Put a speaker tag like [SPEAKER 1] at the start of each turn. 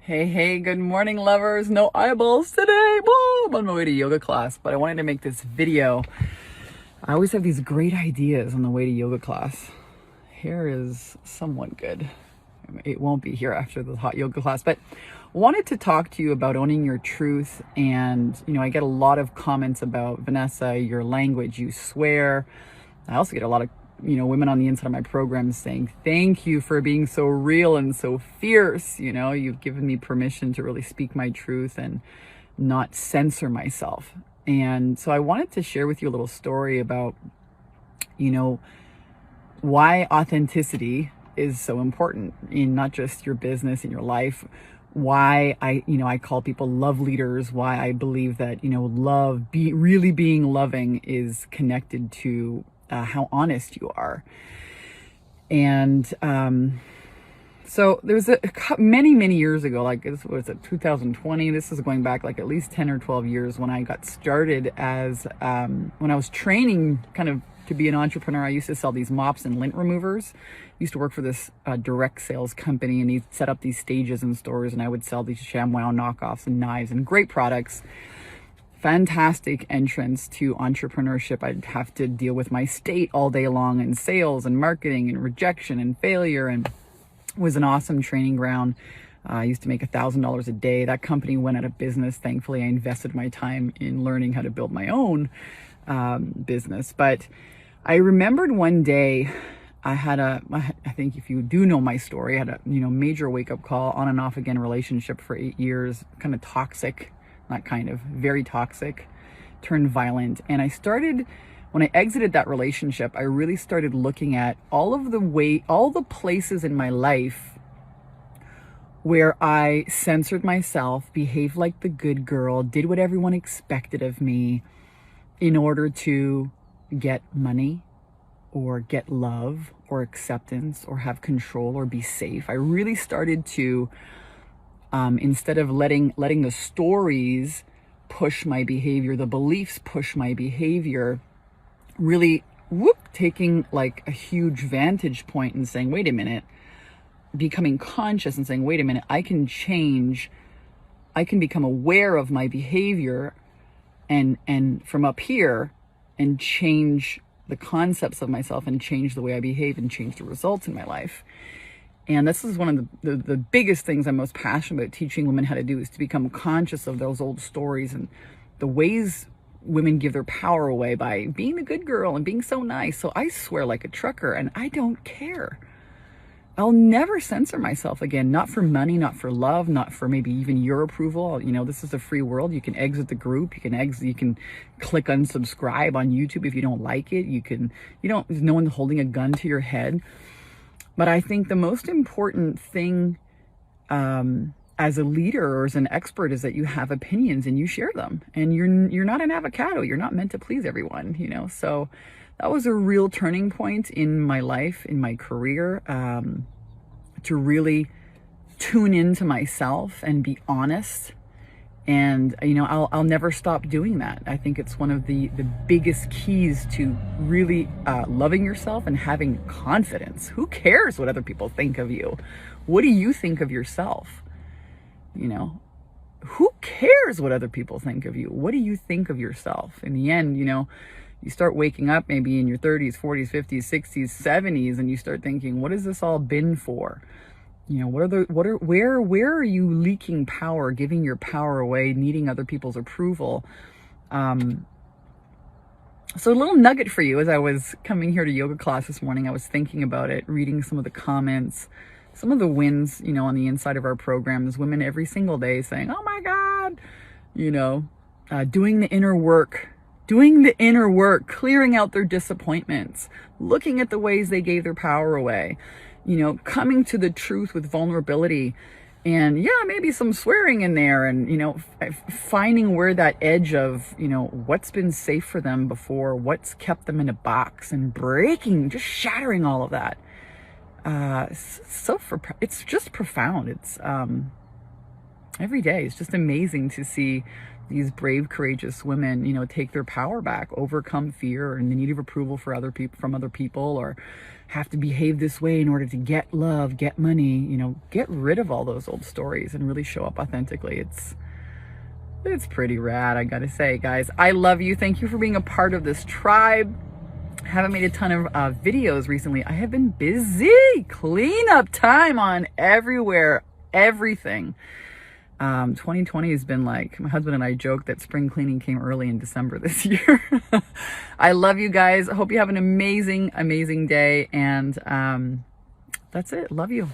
[SPEAKER 1] Hey, good morning, lovers. No eyeballs today. Whoa, I'm on my way to yoga class, but I wanted to make this video. I always have these great ideas on the way to yoga class. Hair is somewhat good. It won't be here after the hot yoga class, but wanted to talk to you about owning your truth. And, I get a lot of comments about, Vanessa, your language, you swear. I also get a lot of women on the inside of my program saying, thank you for being so real and so fierce. You've given me permission to really speak my truth and not censor myself. And so I wanted to share with you a little story about, why authenticity is so important in not just your business, in your life. Why I call people love leaders, why I believe that, really being loving is connected to how honest you are. And so there was many years ago, like this was 2020. This is going back like at least 10 or 12 years when I got started as when I was training kind of to be an entrepreneur. I used to sell these mops and lint removers. I used to work for this direct sales company, and he'd set up these stages in stores, and I would sell these ShamWow knockoffs and knives and great products. Fantastic entrance to entrepreneurship. I'd have to deal with my state all day long in sales and marketing and rejection and failure, and it was an awesome training ground. I used to make $1,000 a day. That company went out of business. Thankfully, I invested my time in learning how to build my own business. But I remembered one day I think if you do know my story, I had a major wake-up call, on and off again relationship for 8 years, kind of toxic. Not kind of, very toxic, turned violent. And when I exited that relationship, I really started looking at all the places in my life where I censored myself, behaved like the good girl, did what everyone expected of me in order to get money or get love or acceptance or have control or be safe. I really started to instead of letting the stories push my behavior, the beliefs push my behavior, really taking like a huge vantage point and saying, wait a minute, becoming conscious and saying, wait a minute, I can change, I can become aware of my behavior and from up here and change the concepts of myself and change the way I behave and change the results in my life. And this is one of the biggest things I'm most passionate about teaching women how to do, is to become conscious of those old stories and the ways women give their power away by being the good girl and being so nice. So I swear like a trucker, and I don't care. I'll never censor myself again, not for money, not for love, not for maybe even your approval. This is a free world. You can exit the group. You can click unsubscribe on YouTube if you don't like it. There's no one holding a gun to your head. But I think the most important thing as a leader or as an expert is that you have opinions and you share them. And you're not an avocado. You're not meant to please everyone, So that was a real turning point in my life, in my career, to really tune into myself and be honest. And, I'll never stop doing that. I think it's one of the biggest keys to really loving yourself and having confidence. Who cares what other people think of you? What do you think of yourself? Who cares what other people think of you? What do you think of yourself? In the end, you start waking up maybe in your 30s, 40s, 50s, 60s, 70s, and you start thinking, what has this all been for? Where are you leaking power, giving your power away, needing other people's approval? So a little nugget for you. As I was coming here to yoga class this morning, I was thinking about it, reading some of the comments, some of the wins, on the inside of our programs, women every single day saying, oh my God, doing the inner work, clearing out their disappointments, looking at the ways they gave their power away, coming to the truth with vulnerability, and maybe some swearing in there, and, finding where that edge of, what's been safe for them before, what's kept them in a box, and just shattering all of that. It's just profound. every day. It's just amazing to see these brave, courageous women, you know, take their power back, overcome fear and the need of approval for other people, from other people, or have to behave this way in order to get love, get money, you know, get rid of all those old stories and really show up authentically. It's pretty rad, I gotta say, guys. I love you. Thank you for being a part of this tribe. I haven't made a ton of videos recently. I have been busy. Cleanup time on everywhere, everything. 2020 has been like, my husband and I joke that spring cleaning came early in December this year. I love you guys. I hope you have an amazing, amazing day. And that's it. Love you.